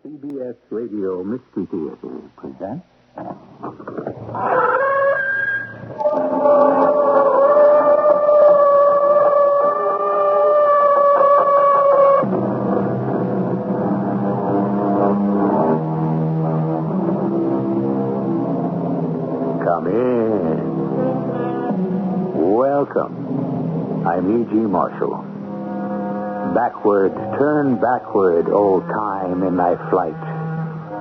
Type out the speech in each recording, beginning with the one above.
CBS Radio Mystery Theater presents... Come in. Welcome. I'm E.G. Marshall. Backward, turn backward, O time in thy flight.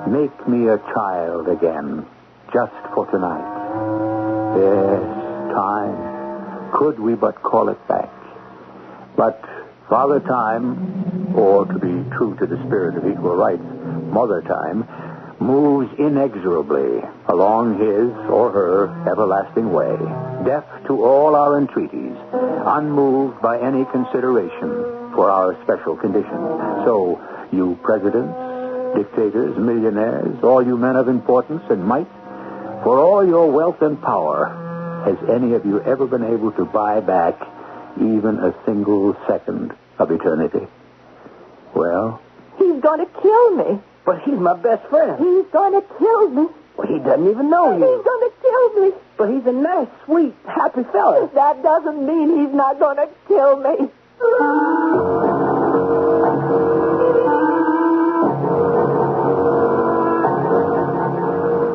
Make me a child again, just for tonight. Yes, time, could we but call it back. But Father Time, or to be true to the spirit of equal rights, Mother Time, moves inexorably along his or her everlasting way, deaf to all our entreaties, unmoved by any consideration for our special condition. So, you presidents, dictators, millionaires, all you men of importance and might, for all your wealth and power, has any of you ever been able to buy back even a single second of eternity? Well? He's going to kill me. But he's my best friend. He's going to kill me. Well, he doesn't even know you. He's going to kill me. But he's a nice, sweet, happy fellow. That doesn't mean he's not going to kill me.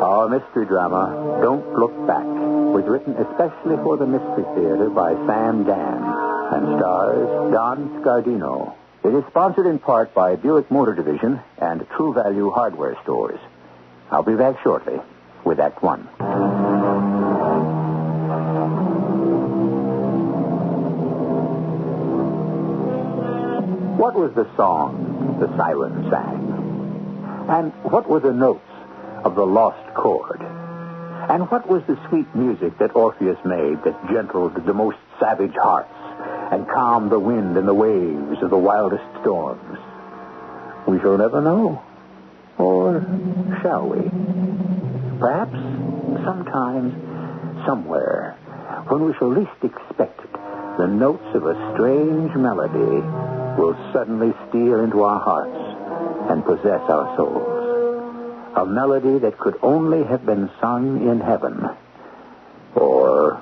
Our mystery drama, Don't Look Back, was written especially for the Mystery Theater by Dann and stars Don Scardino. It is sponsored in part by Buick Motor Division and True Value Hardware Stores. I'll be back shortly with Act One. What was the song the siren sang? And what were the notes of the lost chord? And what was the sweet music that Orpheus made that gentled the most savage hearts and calmed the wind and the waves of the wildest storms? We shall never know. Or shall we? Perhaps sometime, somewhere, when we shall least expect it, the notes of a strange melody will suddenly steal into our hearts and possess our souls. A melody that could only have been sung in heaven or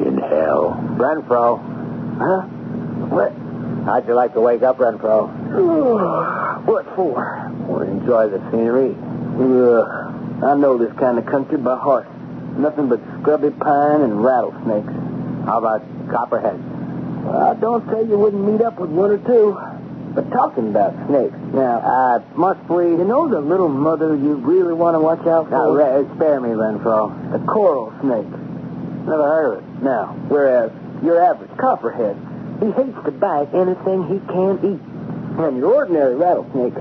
in hell. Renfro. Huh? What? How'd you like to wake up, Renfro? What for? Well, enjoy the scenery. I know this kind of country by heart. Nothing but scrubby pine and rattlesnakes. How about copperheads? Well, don't say you wouldn't meet up with one or two. But talking about snakes, now, must we... You know the little mother you really want to watch out for? Now, spare me, Renfro. The coral snake. Never heard of it. Now, whereas your average copperhead, he hates to bite anything he can't eat. And your ordinary rattlesnake,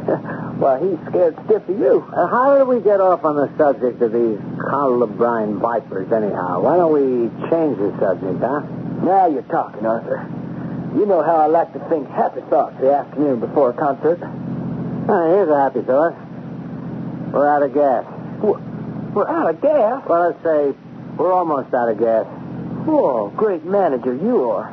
well, he's scared stiff of you. How did we get off on the subject of these colubrine vipers, anyhow? Why don't we change the subject, huh? Now you're talking, Arthur. You know how I like to think happy thoughts the afternoon before a concert. Here's a happy thought. We're out of gas. We're out of gas? Well, let's say we're almost out of gas. Whoa, great manager you are.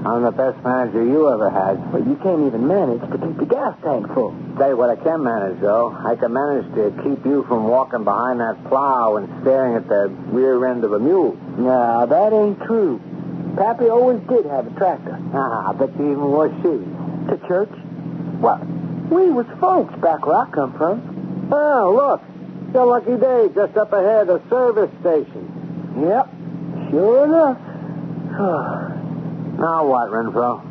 I'm the best manager you ever had. Well, you can't even manage to keep the gas tank full. Tell you what I can manage, though. I can manage to keep you from walking behind that plow and staring at the rear end of a mule. No, that ain't true. Pappy always did have a tractor. I bet you even wore shoes. To church? Well, we was folks back where I come from. Oh, look. It's a lucky day just up ahead, a service station. Yep, sure enough. Now what, Renfro?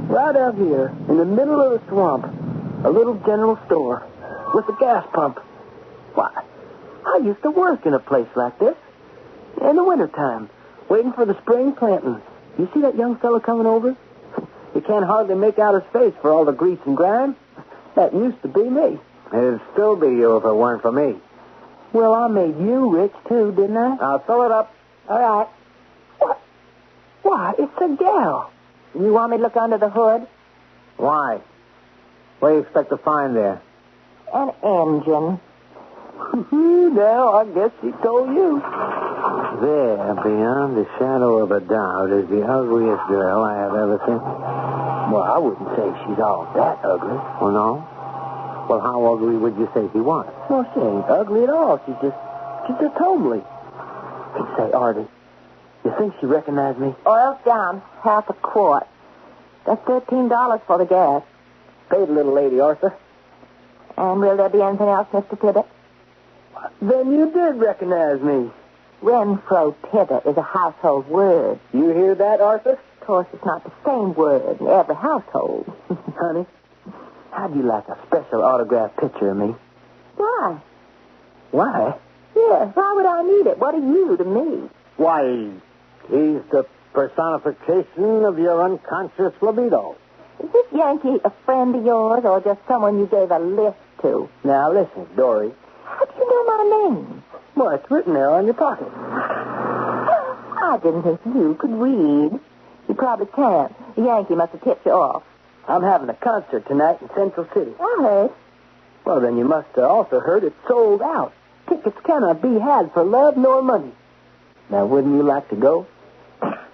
Right out here, in the middle of the swamp, a little general store with a gas pump. Why, I used to work in a place like this in the wintertime, waiting for the spring planting. You see that young fellow coming over? You can't hardly make out his face for all the grease and grime. That used to be me. It'd still be you if it weren't for me. Well, I made you rich, too, didn't I? I'll fill it up. All right. What? Why, it's a gal. You want me to look under the hood? Why? What do you expect to find there? An engine. Now, I guess she told you. There, beyond the shadow of a doubt, is the ugliest girl I have ever seen. Well, I wouldn't say she's all that ugly. Oh, no? Well, how ugly would you say she was? Well, she ain't ugly at all. She's just homely. Hey, say, Artie, you think she recognized me? Oil's down, half a quart. That's $13 for the gas. Paid a little lady, Arthur. And will there be anything else, Mr. Tibbet? Then you did recognize me. Renfro Tibbet is a household word. You hear that, Arthur? Of course, it's not the same word in every household. Honey, how'd you like a special autographed picture of me? Why? Why? Yes, why would I need it? What are you to me? Why, he's the personification of your unconscious libido. Is this Yankee a friend of yours or just someone you gave a lift to? Now, listen, Dory. How do you know my name? Well, it's written there on your pocket. I didn't think you could read. You probably can't. The Yankee must have tipped you off. I'm having a concert tonight in Central City. I heard. Well, then you must have also heard it's sold out. Tickets cannot be had for love nor money. Now, wouldn't you like to go?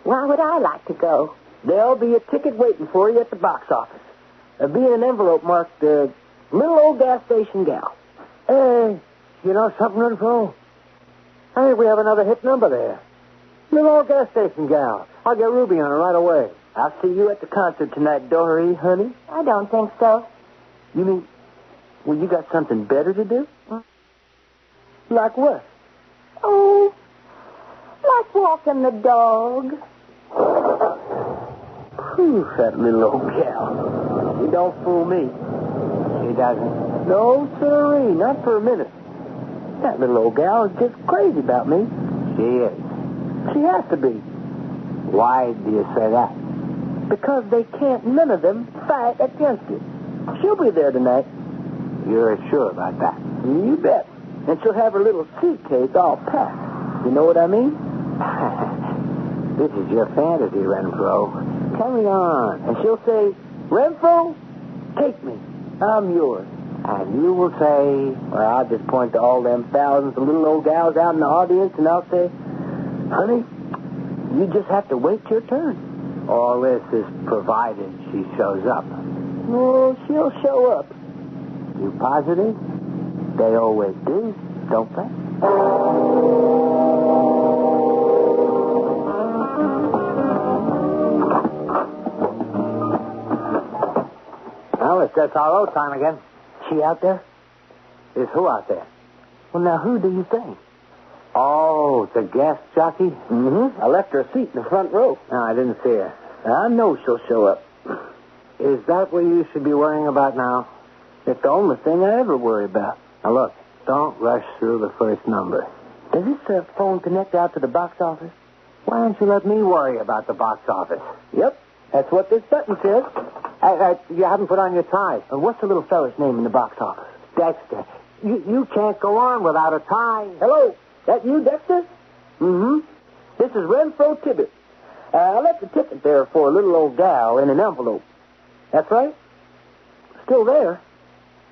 Why would I like to go? There'll be a ticket waiting for you at the box office. There'll be an envelope marked, little old gas station gal. Hey, you know something, Renfro? I think we have another hit number there. Little old gas station gal. I'll get Ruby on her right away. I'll see you at the concert tonight, Dory, honey. I don't think so. You mean, well, you got something better to do? Like what? Oh, like walking the dog. Whew, that little old gal. She don't fool me. She doesn't. No, sirree, not for a minute. That little old gal is just crazy about me. She is. She has to be. Why do you say that? Because they can't, none of them, fight against it. She'll be there tonight. You're sure about that? You bet. And she'll have her little suitcase all packed. You know what I mean? This is your fantasy, Renfro. Carry on. And she'll say, Renfro, take me. I'm yours. And you will say... Well, I'll just point to all them thousands of little old gals out in the audience, and I'll say, honey, you just have to wait your turn. All this is provided she shows up. Oh, she'll show up. You positive? They always do, don't they? Well, it's just our old time again. She out there? Is who out there? Well, now, who do you think? Oh, the guest jockey? Mm-hmm. I left her a seat in the front row. No, I didn't see her. I know she'll show up. Is that what you should be worrying about now? It's the only thing I ever worry about. Now, look, don't rush through the first number. Does this phone connect out to the box office? Why don't you let me worry about the box office? Yep, that's what this button says. You haven't put on your tie. What's the little fella's name in the box office? Dexter. You can't go on without a tie. Hello, that you, Dexter? Mm-hmm. This is Renfro Tibbet. I left the ticket there for a little old gal in an envelope. That's right? Still there?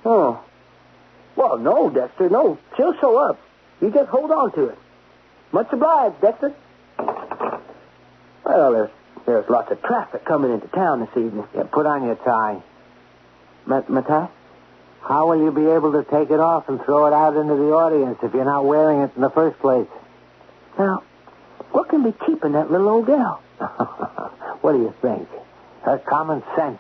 Oh. Well, no, Dexter, no. She'll show up. You just hold on to it. Much obliged, Dexter. Well, there's lots of traffic coming into town this evening. Yeah, put on your tie. My tie? How will you be able to take it off and throw it out into the audience if you're not wearing it in the first place? Now, what can be keeping that little old gal? What do you think? Her common sense.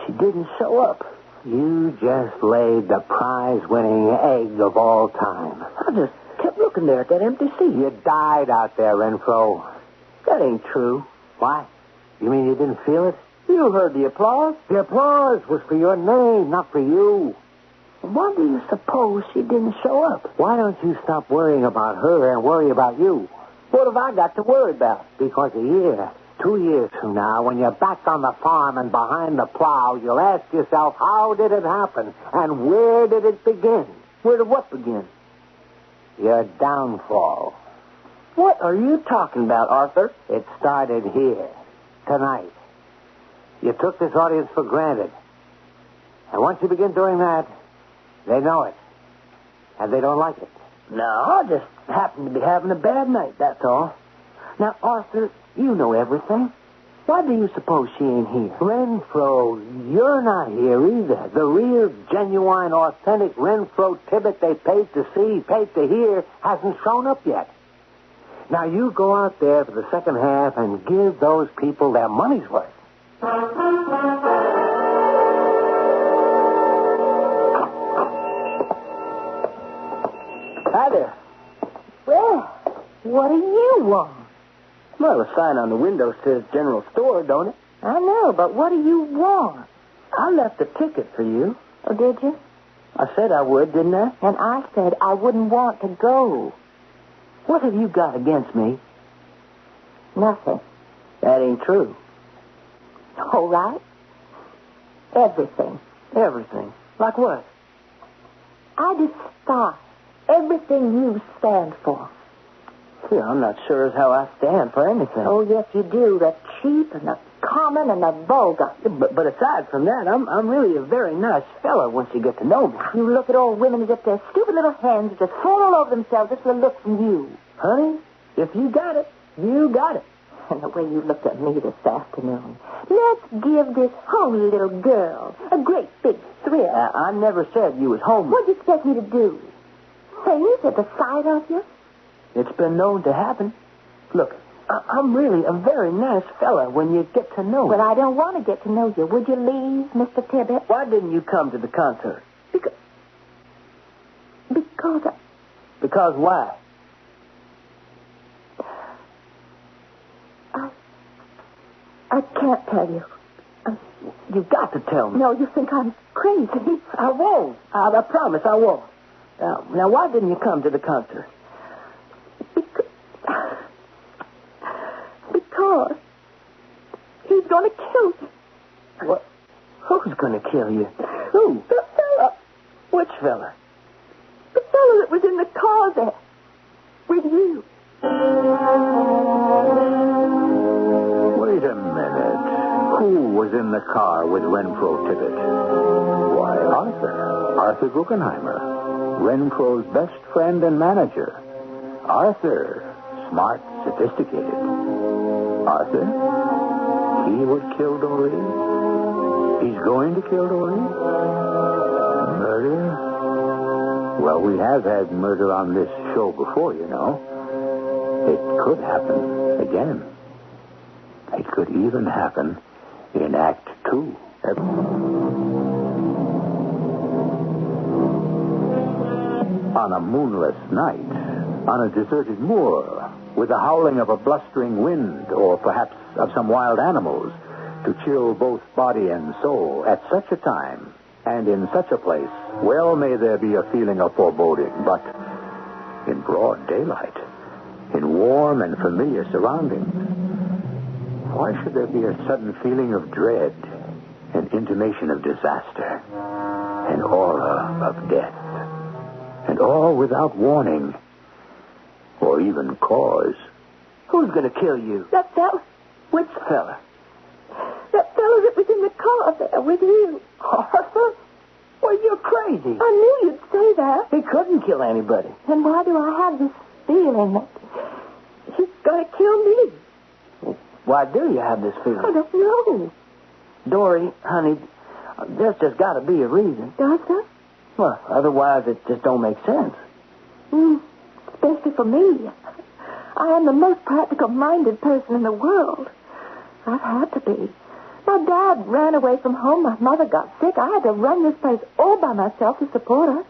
She didn't show up. You just laid the prize-winning egg of all time. I just kept looking there at that empty seat. You died out there, Renfro. That ain't true. Why? You mean you didn't feel it? You heard the applause. The applause was for your name, not for you. Why do you suppose she didn't show up? Why don't you stop worrying about her and worry about you? What have I got to worry about? Because a year, 2 years from now, when you're back on the farm and behind the plow, you'll ask yourself, how did it happen? And where did it begin? Where did what begin? Your downfall. What are you talking about, Arthur? It started here, tonight. You took this audience for granted. And once you begin doing that, they know it. And they don't like it. No, I just happened to be having a bad night, that's all. Now, Arthur, You know everything. Why do you suppose she ain't here? Renfro, you're not here either. The real, genuine, authentic Renfro Tibbet they paid to see, paid to hear, hasn't shown up yet. Now you go out there for the second half and give those people their money's worth. Hi there. Well, what do you want? Well, the sign on the window says General Store, don't it? I know, but what do you want? I left a ticket for you. Oh, did you? I said I would, didn't I? And I said I wouldn't want to go. What have you got against me? Nothing. That ain't true. All right. Everything. Everything. Like what? I despise everything you stand for. Yeah, I'm not sure as how I stand for anything. Oh, yes, you do. The cheap and the common and the vulgar. But aside from that, I'm really a very nice fella once you get to know me. You look at all women as if their stupid little hands just fall all over themselves just for a look from you. Honey, if you got it, you got it. And the way you looked at me this afternoon. Let's give this homely little girl a great big thrill. I never said you was homely. What'd you expect me to do? Faint at the sight of you? It's been known to happen. Look, I'm really a very nice fella when you get to know me. But I don't want to get to know you. Would you leave, Mr. Tibbet? Why didn't you come to the concert? Because Because why? I can't tell you. You've got to tell me. No, you think I'm crazy. I won't. I promise I won't. Now, why didn't you come to the concert? Because he's going to kill you. What? Who's going to kill you? Who? The fella. Which fella? The fella that was in the car there. With you. Wait a minute. Who was in the car with Renfro Tibbet? Why, Arthur. Arthur Guggenheimer. Renfro's best friend and manager. Arthur. Smart, sophisticated. Arthur? He would kill Doreen? He's going to kill Doreen? Murder? Well, we have had murder on this show before, you know. It could happen again. It could even happen in Act 2. On a moonless night, on a deserted moor, with the howling of a blustering wind, or perhaps of some wild animals, to chill both body and soul, at such a time, and in such a place, well may there be a feeling of foreboding, but in broad daylight, in warm and familiar surroundings, why should there be a sudden feeling of dread, an intimation of disaster, an aura of death, and all without warning, or even cause? Who's going to kill you? That fella. Which fella? That fella that was in the car there with you. Arthur? Well, you're crazy. I knew you'd say that. He couldn't kill anybody. Then why do I have this feeling that he's going to kill me? Why do you have this feeling? I don't know. Dory, honey, there's just got to be a reason. Does there? Well, otherwise it just don't make sense. Especially for me. I am the most practical-minded person in the world. I've had to be. My dad ran away from home. My mother got sick. I had to run this place all by myself to support her.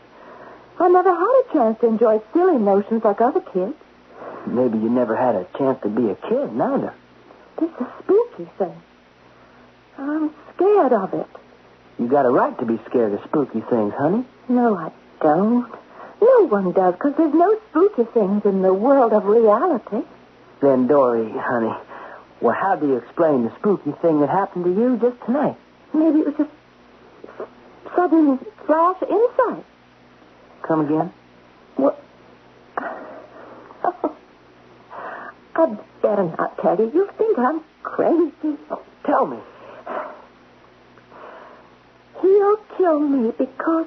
I never had a chance to enjoy silly notions like other kids. Maybe you never had a chance to be a kid, neither. This is a spooky thing. I'm scared of it. You got a right to be scared of spooky things, honey. No, I don't. No one does, because there's no spooky things in the world of reality. Then, Dory, honey, well, how do you explain the spooky thing that happened to you just tonight? Maybe it was a sudden flash of insight. Come again? What? Oh, I'd better not tell you. You think I'm crazy. Oh, tell me. He'll kill me because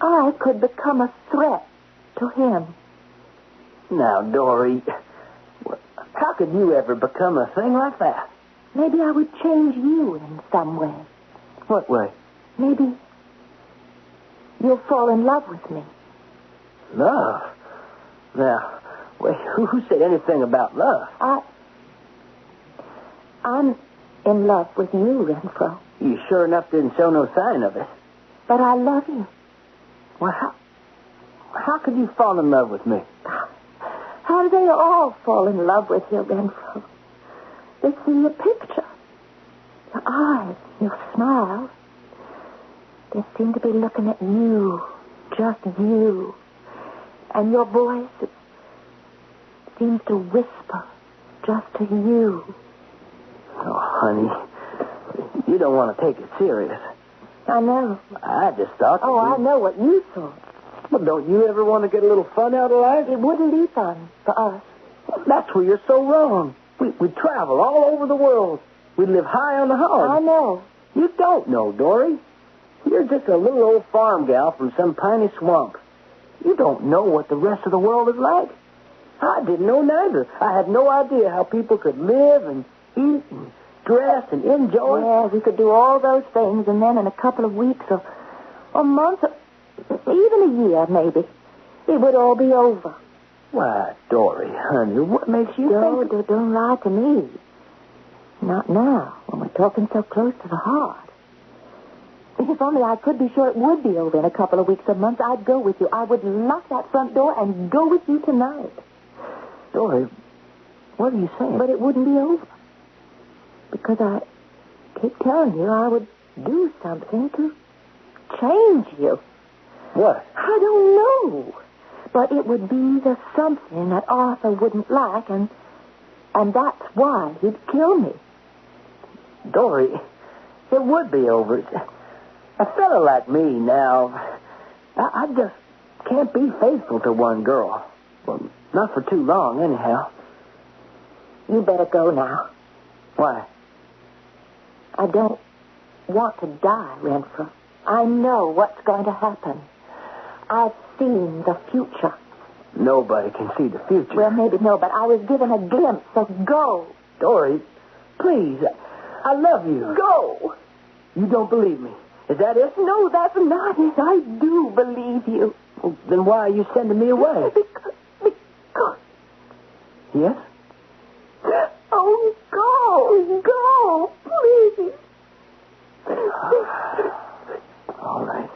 I could become a threat to him. Now, Dory, how could you ever become a thing like that? Maybe I would change you in some way. What way? Maybe you'll fall in love with me. Love? Now, wait, who said anything about love? I'm in love with you, Renfro. You sure enough didn't show no sign of it. But I love you. Well, how could you fall in love with me? How do they all fall in love with you, Renfro? They see your picture, your eyes, your smile. They seem to be looking at you, just you. And your voice, it seems to whisper just to you. Oh, honey, you don't want to take it serious. I know. I just thought... Oh, I know what you thought. Well, don't you ever want to get a little fun out of life? It wouldn't be fun for us. That's where you're so wrong. We'd travel all over the world. We'd live high on the hog. I know. You don't know, Dory. You're just a little old farm gal from some piney swamp. You don't know what the rest of the world is like. I didn't know neither. I had no idea how people could live and eat and dress and enjoy. Yeah, we could do all those things, and then in a couple of weeks or months, or even a year, maybe, it would all be over. Why, Dory, honey, what makes you think... Don't lie to me. Not now, when we're talking so close to the heart. If only I could be sure it would be over in a couple of weeks or months, I'd go with you. I would lock that front door and go with you tonight. Dory, what are you saying? But it wouldn't be over. Because I keep telling you I would do something to change you. What? I don't know. But it would be the something that Arthur wouldn't like, and that's why he'd kill me. Dory, it would be over. A fellow like me now, I just can't be faithful to one girl. Well, not for too long, anyhow. You better go now. Why? I don't want to die, Renfro. I know what's going to happen. I've seen the future. Nobody can see the future. Well, maybe no, but I was given a glimpse, so go. Dory, please, I love you. Go. You don't believe me. Is that it? No, that's not it. I do believe you. Well, then why are you sending me away? Because... Yes? Oh, go, please. All right.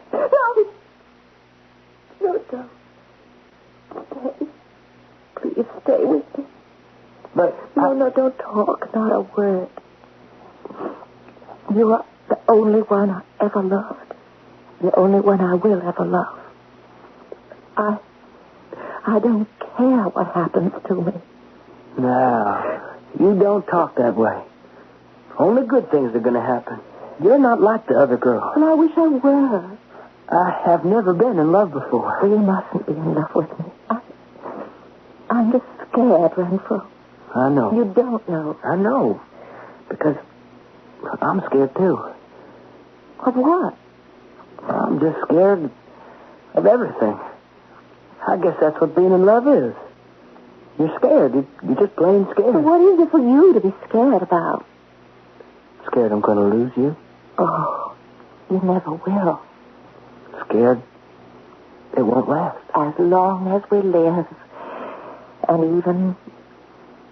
No, don't. Stay. Please stay with me. But No, don't talk, not a word. You are the only one I ever loved. The only one I will ever love. I don't care what happens to me. No, you don't talk that way. Only good things are going to happen. You're not like the other girls. Well, I wish I were. I have never been in love before. Well, you mustn't be in love with me. I'm just scared, Renfro. I know. You don't know. I know. Because I'm scared, too. Of what? I'm just scared of everything. I guess that's what being in love is. You're scared. You're just plain scared. So what is it for you to be scared about? Scared I'm going to lose you. Oh, you never will. Scared it won't last. As long as we live. And even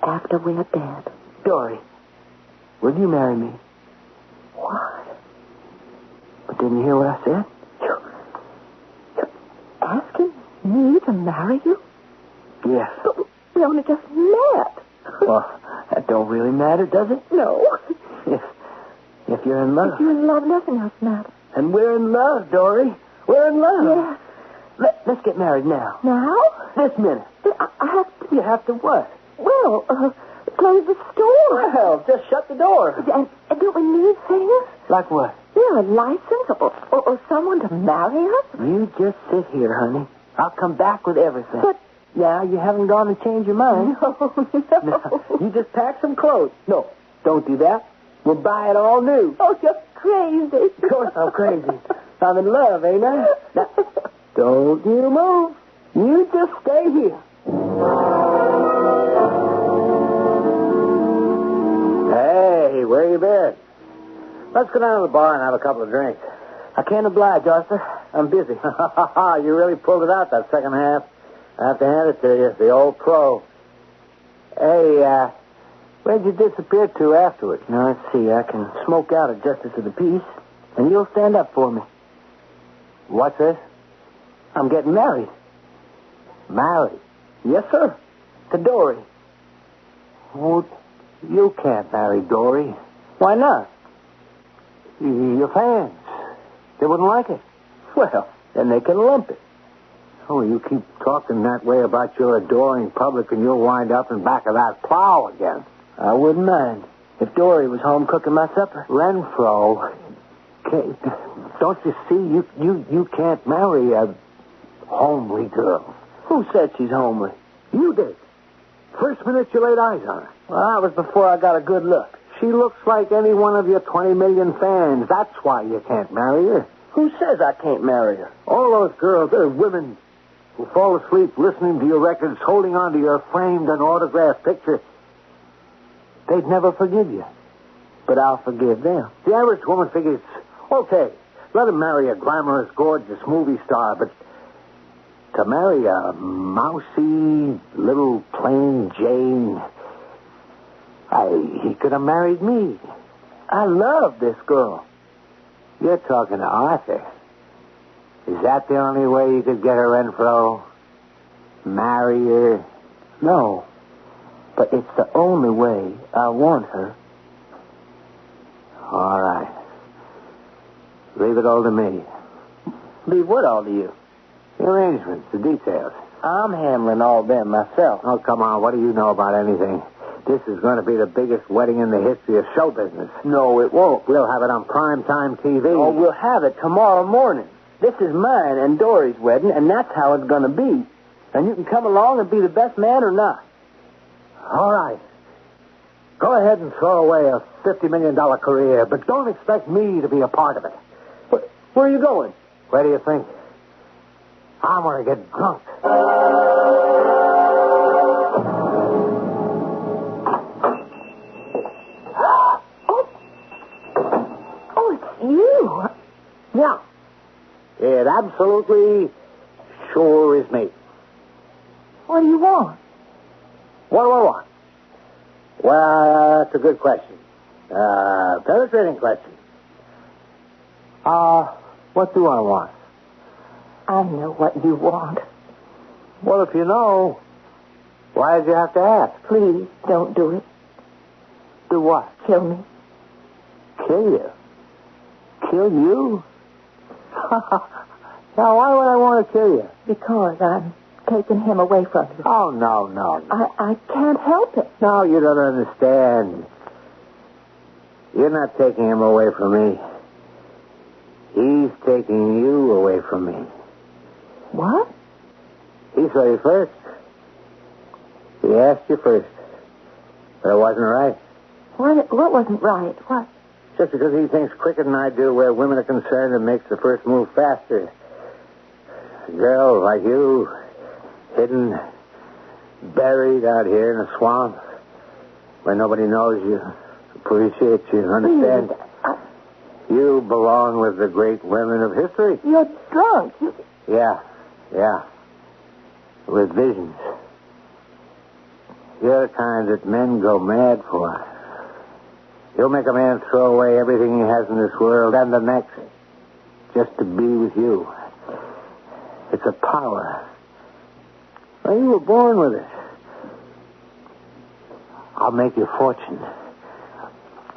after we're dead. Dory, will you marry me? What? But didn't you hear what I said? You're asking me to marry you? Yes. But we only just met. Well, that don't really matter, does it? No. If you're in love. If you're in love, nothing else matters. And we're in love, Dory. We're in love. Yes. Let's get married now. Now? This minute. I have to... You have to what? Well, close the store. Well, just shut the door. And don't we need things? Like what? Yeah, a license or someone to marry us. You just sit here, honey. I'll come back with everything. But... Now, you haven't gone and changed your mind. No. No. You just pack some clothes. No, don't do that. We'll buy it all new. Oh, you're crazy. Of course I'm crazy. I'm in love, ain't I? Now, don't you move. You just stay here. Let's go down to the bar and have a couple of drinks. I can't oblige, Arthur. I'm busy. You really pulled it out that second half. I have to hand it to you. The old pro. Hey, where'd you disappear to afterwards? Now, let's see. I can smoke out a justice of the peace, and you'll stand up for me. What's this? I'm getting married. Married? Yes, sir. To Dory. Oh, you can't marry Dory. Why not? Your fans. They wouldn't like it. Well, then they can lump it. Oh, you keep talking that way about your adoring public and you'll wind up in back of that plow again. I wouldn't mind if Dory was home cooking my supper. Renfro, don't you see? You can't marry a homely girl. Who said she's homely? You did. First minute you laid eyes on her. Well, that was before I got a good look. She looks like any one of your 20 million fans. That's why you can't marry her. Who says I can't marry her? All those girls, women who fall asleep listening to your records, holding on to your framed and autographed picture, they'd never forgive you. But I'll forgive them. The average woman figures, okay, let him marry a glamorous, gorgeous movie star, but to marry a mousy, little plain Jane, he could have married me. I love this girl. You're talking to Arthur. Is that the only way you could get her, Renfro? Marry her? No, but it's the only way I want her. All right. Leave it all to me. Leave what all to you? The arrangements, the details. I'm handling all them myself. Oh, come on. What do you know about anything? This is going to be the biggest wedding in the history of show business. No, it won't. We'll have it on primetime TV. Oh, we'll have it tomorrow morning. This is mine and Dory's wedding, and that's how it's going to be. And you can come along and be the best man or not. All right. Go ahead and throw away a $50 million career, but don't expect me to be a part of it. Where are you going? Where do you think? I'm going to get drunk. You? Yeah. It absolutely sure is me. What do you want? What do I want? Well, that's a good question. Penetrating question. What do I want? I know what you want. Well, if you know, why did you have to ask? Please, don't do it. Do what? Kill me. Kill you? Kill you? Now, why would I want to kill you? Because I'm taking him away from you. Oh, no. I can't help it. No, you don't understand. You're not taking him away from me. He's taking you away from me. What? He saw you first. He asked you first. But it wasn't right. What wasn't right? What? Just because he thinks quicker than I do where women are concerned and makes the first move faster. A girl like you, hidden, buried out here in a swamp where nobody knows you, appreciates you, understand? Please, You belong with the great women of history. You're drunk. Yeah. With visions. You're the kind that men go mad for. You'll make a man throw away everything he has in this world and the next just to be with you. It's a power. Well, you were born with it. I'll make your fortune.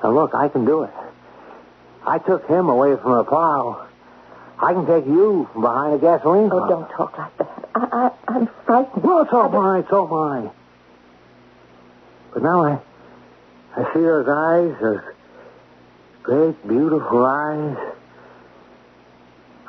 Now, look, I can do it. I took him away from a plow. I can take you from behind a gasoline car. Oh, don't talk like that. I'm frightened. Well, it's all mine. But now I see those eyes, those great, beautiful eyes.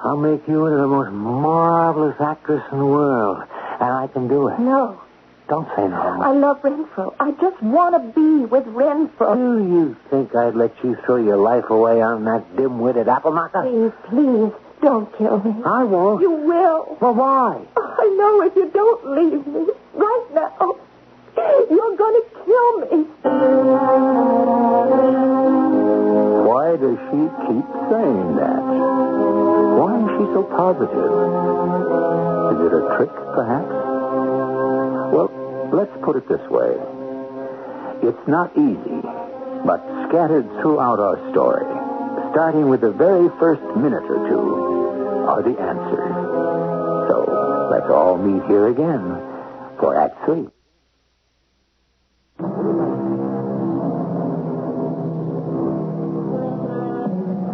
I'll make you into the most marvelous actress in the world. And I can do it. No. Don't say no. I love Renfro. I just want to be with Renfro. Do you think I'd let you throw your life away on that dim-witted apple knocker? Please, don't kill me. I won't. You will. Well, why? I know if you don't leave me right now, you're going to kill me. Why do does she keep saying that? Why is she so positive? Is it a trick, perhaps? Well, let's put it this way. It's not easy, but scattered throughout our story, starting with the very first minute or two, are the answers. So let's all meet here again for Act 3.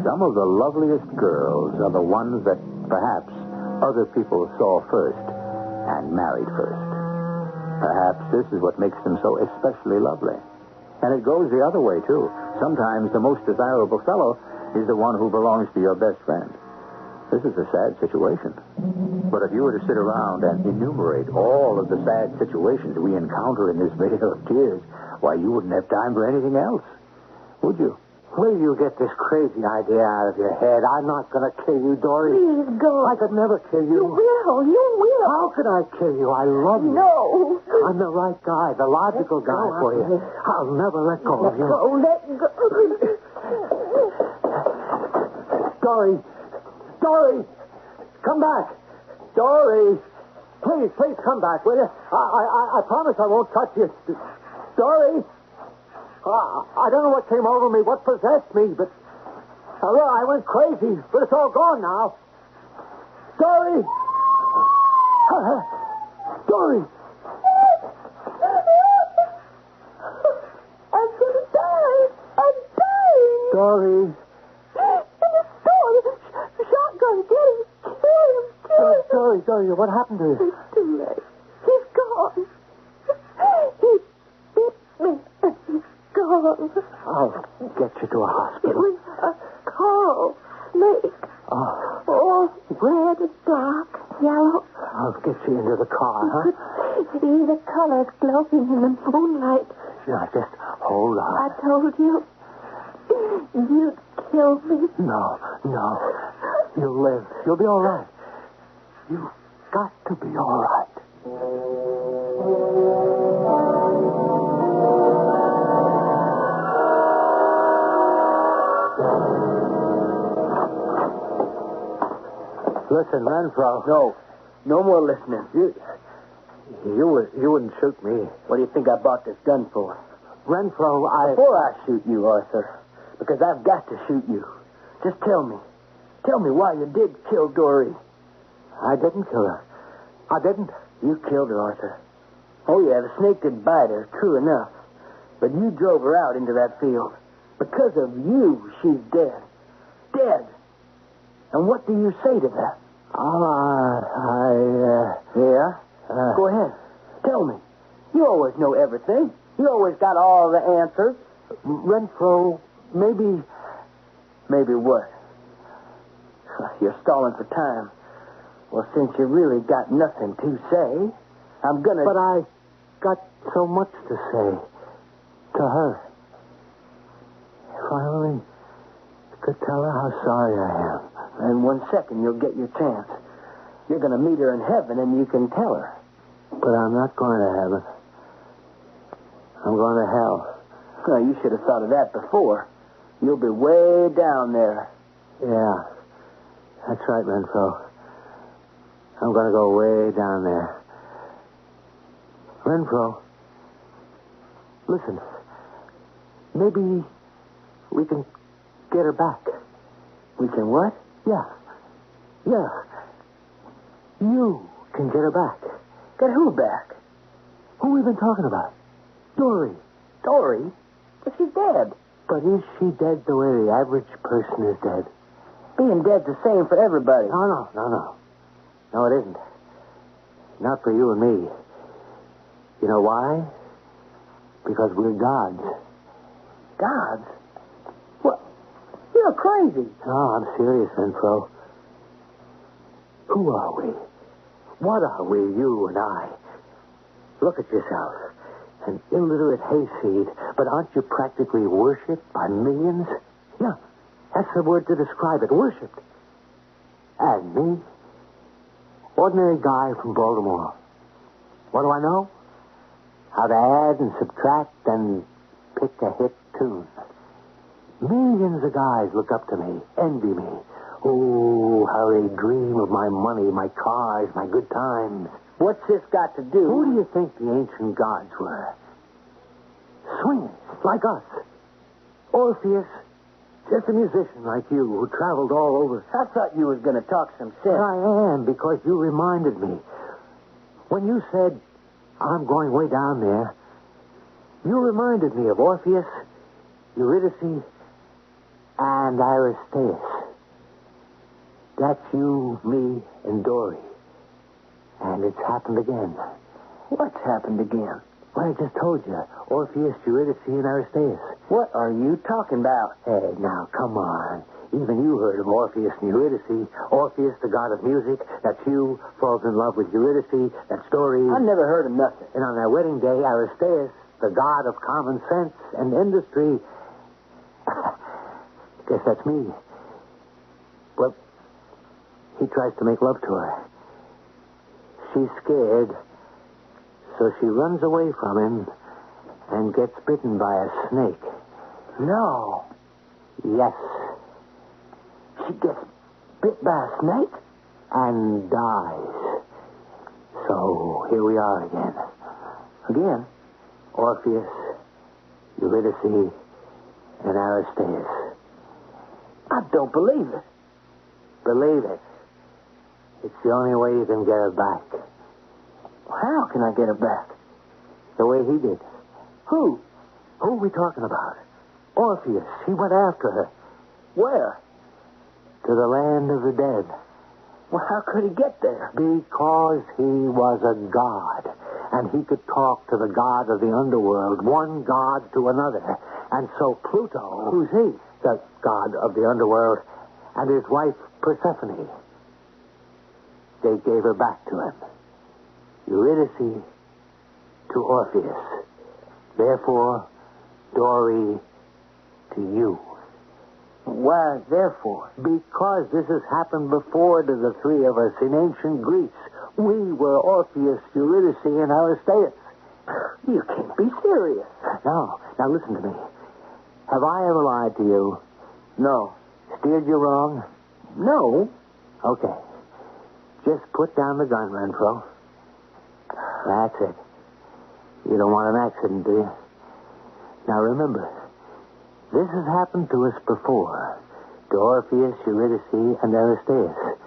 Some of the loveliest girls are the ones that perhaps other people saw first and married first. Perhaps this is what makes them so especially lovely. And it goes the other way, too. Sometimes the most desirable fellow is the one who belongs to your best friend. This is a sad situation. But if you were to sit around and enumerate all of the sad situations we encounter in this vale of tears, why, you wouldn't have time for anything else, would you? Where do you get this crazy idea out of your head? I'm not going to kill you, Dory. Please go. I could never kill you. You will. How could I kill you? I love you. No. I'm the right guy, the logical guy for you. I'll never let go of you. Let go. Dory, come back. Dory, please come back, will you? I promise I won't touch you. Dory. I don't know what came over me, what possessed me, but I went crazy, but it's all gone now. Dory! Dory! I'm going to die. I'm dying. Dory! In the store, the shotgun, get him. Kill him. Dory, what happened to you? It's too late. He's gone. He bit me, and he's gone. I'll get you to a It hospital. was a coral snake. Oh, All red and dark, yellow. I'll get you into the car, You huh? could see the colors glowing in the moonlight. Now, just hold I on. told you. You'd kill me. No. You'll live. You'll be all right. You've got to be all right. Listen, Renfro. No more listening. You wouldn't shoot me. What do you think I bought this gun for? Renfro, Before I shoot you, Arthur, because I've got to shoot you. Just tell me. Tell me why you did kill Dory. I didn't kill her. I didn't. You killed her, Arthur. Oh, yeah, the snake did bite her, true enough. But you drove her out into that field. Because of you, she's dead. Dead. And what do you say to that? Yeah? Go ahead. Tell me. You always know everything. You always got all the answers. Renfro, maybe... Maybe what? You're stalling for time. Well, since you really got nothing to say, I'm gonna... But I got so much to say to her. If I only could tell her how sorry I am. In 1 second, you'll get your chance. You're going to meet her in heaven, and you can tell her. But I'm not going to heaven. I'm going to hell. Well, you should have thought of that before. You'll be way down there. Yeah, that's right, Renfro. I'm going to go way down there. Renfro, listen. Maybe we can get her back. We can what? Yeah. You can get her back. Get who back? Who we been talking about? Dory. Dory? But she's dead. But is she dead the way the average person is dead? Being dead's the same for everybody. No. No, it isn't. Not for you and me. You know why? Because we're gods. Gods? What? You're crazy. No, I'm serious, Renfro. Who are we? What are we, you and I? Look at yourself. An illiterate hayseed, but aren't you practically worshipped by millions? Yeah, that's the word to describe it, worshipped. And me? Ordinary guy from Baltimore. What do I know? How to add and subtract and pick a hit tune. Millions of guys look up to me, envy me. Oh, how they dream of my money, my cars, my good times. What's this got to do? Who do you think the ancient gods were? Swingers, like us. Orpheus, just a musician like you who traveled all over. I thought you was going to talk some sense. I am, because you reminded me. When you said, I'm going way down there, you reminded me of Orpheus, Eurydice, and Aristaeus. That's you, me, and Dory. And it's happened again. What's happened again? Well, I just told you. Orpheus, Eurydice, and Aristaeus. What are you talking about? Hey, now, come on. Even you heard of Orpheus and Eurydice. Orpheus, the god of music. That's you. Falls in love with Eurydice. That's Dory. I never heard of nothing. And on their wedding day, Aristaeus, the god of common sense and industry. Guess that's me. Well, he tries to make love to her. She's scared, so she runs away from him and gets bitten by a snake. No. Yes. She gets bit by a snake? And dies. So here we are again. Again? Orpheus, Eurydice, and Aristaeus. I don't believe it. Believe it. It's the only way you can get her back. How can I get her back? The way he did. Who? Who are we talking about? Orpheus. He went after her. Where? To the land of the dead. Well, how could he get there? Because he was a god. And he could talk to the god of the underworld, one god to another. And so Pluto... Who's he? The god of the underworld. And his wife, Persephone. They gave her back to him. Eurydice to Orpheus. Therefore, Dory to you. Why, therefore? Because this has happened before to the three of us in ancient Greece. We were Orpheus, Eurydice, and Aristaeus. You can't be serious. No. Now listen to me. Have I ever lied to you? No. Steered you wrong? No. Okay. Just put down the gun, Renfro. That's it. You don't want an accident, do you? Now remember, this has happened to us before. To Orpheus, Eurydice, and Aristaeus.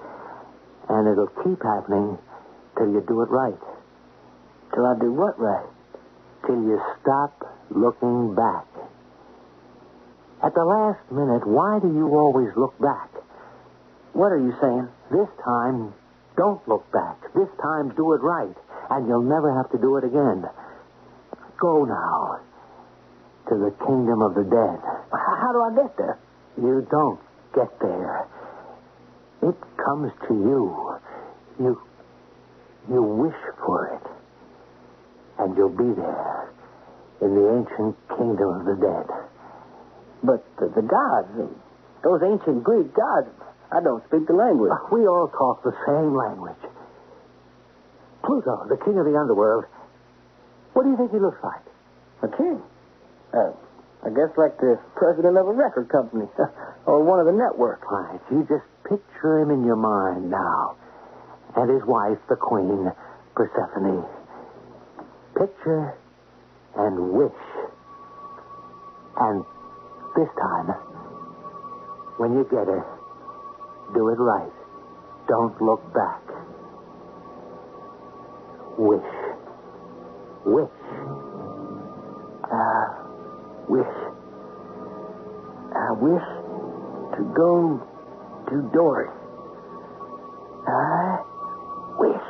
And it'll keep happening till you do it right. Till I do what right? Till you stop looking back. At the last minute, why do you always look back? What are you saying? This time, don't look back. This time, do it right. And you'll never have to do it again. Go now to the kingdom of the dead. How do I get there? You don't get there. It comes to you. You wish for it. And you'll be there in the ancient kingdom of the dead. But the gods, those ancient Greek gods, I don't speak the language. We all talk the same language. Pluto, the king of the underworld, what do you think he looks like? A king? I guess like the president of a record company or one of the networks. Right. You just picture him in your mind now. And his wife, the queen, Persephone. Picture and wish. And this time, when you get her, do it right. Don't look back. Wish. Wish. Wish. I wish to go to Dory. I wish.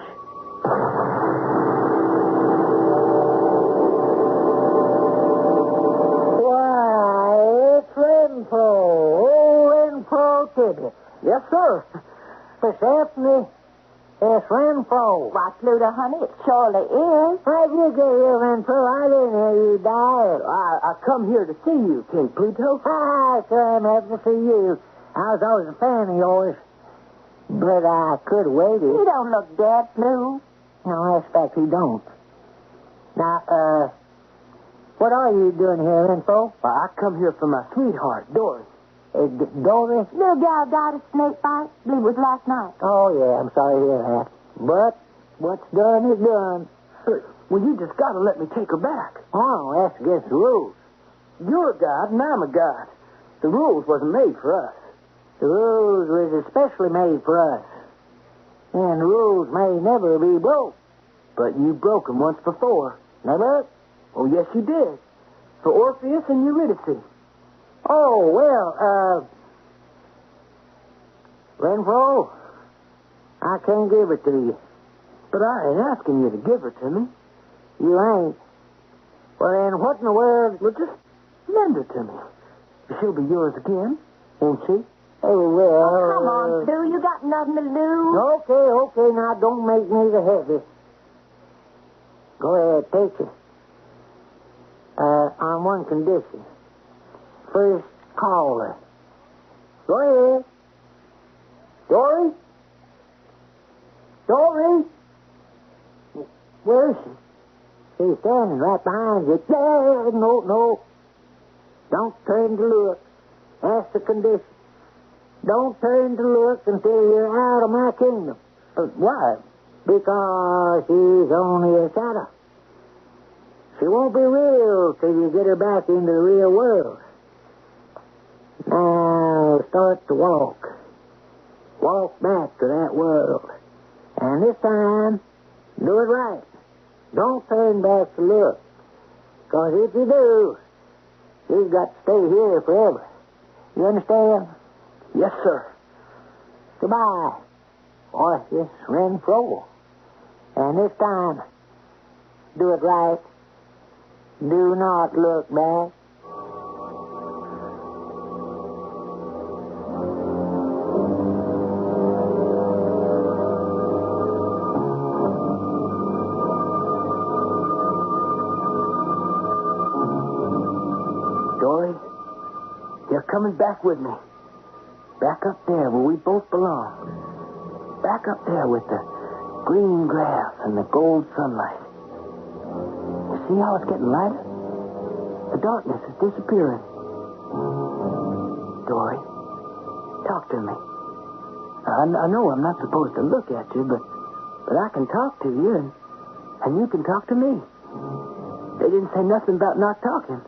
Why, it's Renfro. Oh, Renfro did it. Yes, sir. Persephone, it's Renfro. Why, Pluto, honey, it surely is. How'd you get here, Renfro? I didn't hear you die. I come here to see you, King Pluto. I sure am happy to see you. I was always a fan of yours. But I could have waited. You don't look dead, Blue. No, I expect he don't. Now, What are you doing here, Renfro? I come here for my sweetheart, Dory. Dory? Little gal died of snake bite. I believe it was last night. Oh, yeah, I'm sorry to hear that. But what's done is done. Well, you just got to let me take her back. Oh, that's against the rules. You're a god and I'm a god. The rules wasn't made for us. The rules was especially made for us. And the rules may never be broke. But you broke them once before. Never? Oh, yes, you did. For Orpheus and Eurydice. Oh, well, Renfro, I can't give it to you. But I ain't asking you to give her to me. You ain't. Well, then, what in the world? Well, just lend her to me. She'll be yours again, won't she? Oh, well... Oh, come on, Sue. You got nothing to lose. Okay, now don't make me the heavy. Go ahead, take it. On one condition. First caller. Go ahead. Dory? Dory? Where is she? She's standing right behind you. No. Don't turn to look. That's the condition. Don't turn to look until you're out of my kingdom. Why? Because she's only a shadow. She won't be real till you get her back into the real world. Now, start to walk. Walk back to that world. And this time, do it right. Don't turn back to look. Because if you do, you've got to stay here forever. You understand? Yes, sir. Goodbye, Orpheus Renfro. And this time, do it right. Do not look back. Dory, you're coming back with me. Back up there where we both belong. Back up there with the green grass and the gold sunlight. You see how it's getting lighter? The darkness is disappearing. Dory, talk to me. I know I'm not supposed to look at you, but I can talk to you, and you can talk to me. They didn't say nothing about not talking.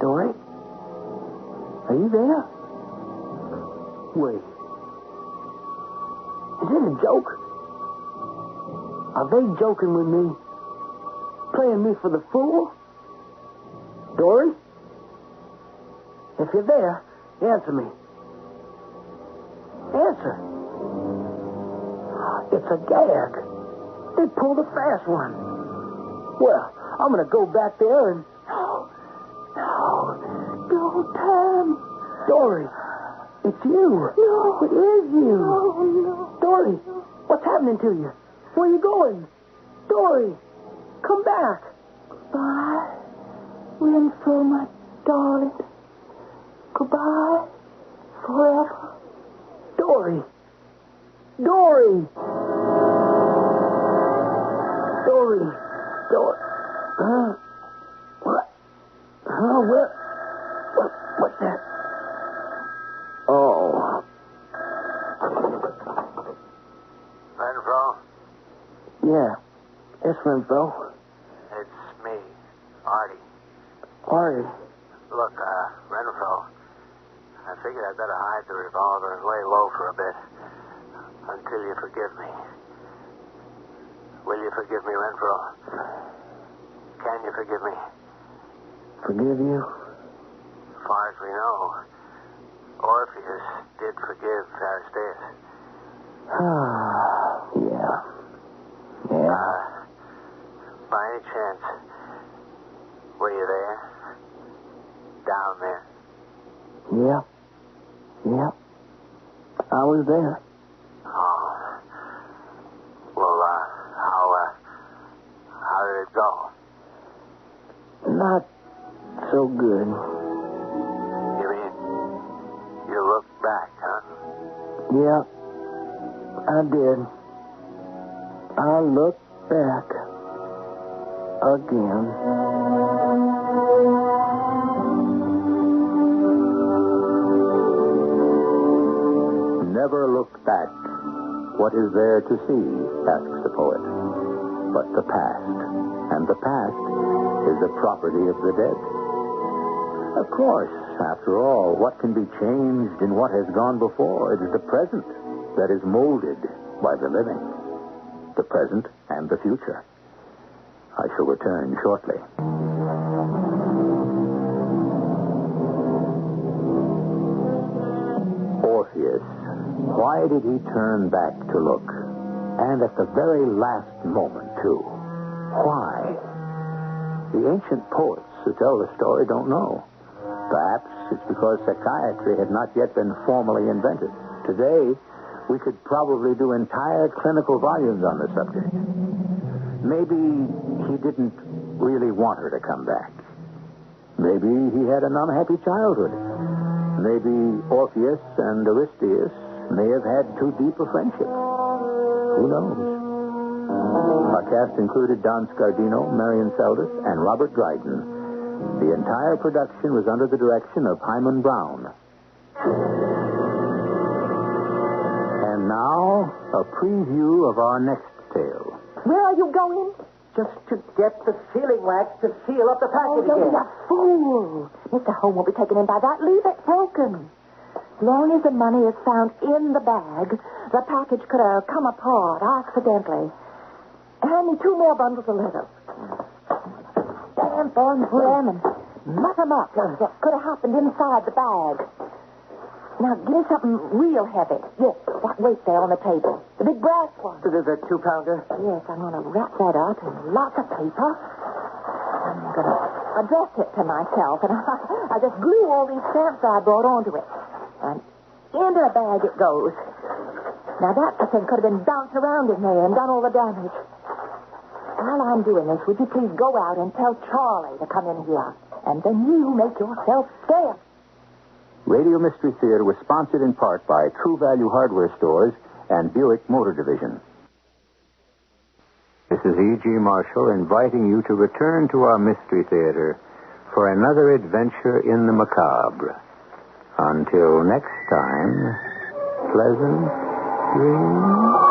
Dory, are you there? Wait. Is it a joke? Are they joking with me? Playing me for the fool? Dory? If you're there, answer me. Answer. It's a gag. They pulled a fast one. Well, I'm going to go back there and... No, don't tell me. Dory, it's you. No. It is you. No. Dory, what's happening to you? Where are you going? Dory, come back. Goodbye, Renfro, my darling. Goodbye, forever. Dory. Dory. Dory. What? What's that? Oh. Renfro? Yeah. It's Renfro. It's me, Artie. Artie. Look, Renfro, I figured I'd better hide the revolver and lay low for a bit until you forgive me. Will you forgive me, Renfro? Can you forgive me? Forgive you? As far as we know, Orpheus did forgive Aristeus. Yeah. Yeah. By any chance, were you there? Down there? Yeah. I was there. Oh. Well, how did it go? Not so good. You mean you looked back, huh? Yeah, I did. I looked back. again. Never look back. What is there to see, asks the poet. But the past. And the past is the property of the dead. Of course, after all, what can be changed in what has gone before? It is the present that is molded by the living. The present and the future. I shall return shortly. Orpheus. Why did he turn back to look? And at the very last moment, too. Why? The ancient poets who tell the story don't know. Perhaps it's because psychiatry had not yet been formally invented. Today, we could probably do entire clinical volumes on the subject. Maybe he didn't really want her to come back. Maybe he had an unhappy childhood. Maybe Orpheus and Aristeus may have had too deep a friendship. Who knows? Our cast included Dann, Scardino, Marian, Seldes, and Robert Dryden. The entire production was under the direction of Hyman Brown. And now, a preview of our next tale. Where are you going? Just to get the sealing wax to seal up the package Don't again. be a fool. Mr. Holmes won't be taken in by that. Leave it broken. As long as the money is found in the bag, the package could have come apart accidentally. Hand me 2 more bundles of leather. Stamp on them and muff them up. What could have happened inside the bag? Now, give me something real heavy. Yes, that weight there on the table. The big brass one. There's a 2-pounder. Yes, I'm going to wrap that up in lots of paper. I'm going to address it to myself, and I just glue all these stamps I brought onto it. And into the bag it goes. Now, that thing could have been bounced around in there and done all the damage. While I'm doing this, would you please go out and tell Charlie to come in here? And then you make yourself scarce. Radio Mystery Theater was sponsored in part by True Value Hardware Stores and Buick Motor Division. This is E.G. Marshall inviting you to return to our Mystery Theater for another adventure in the macabre. Until next time, pleasant dreams.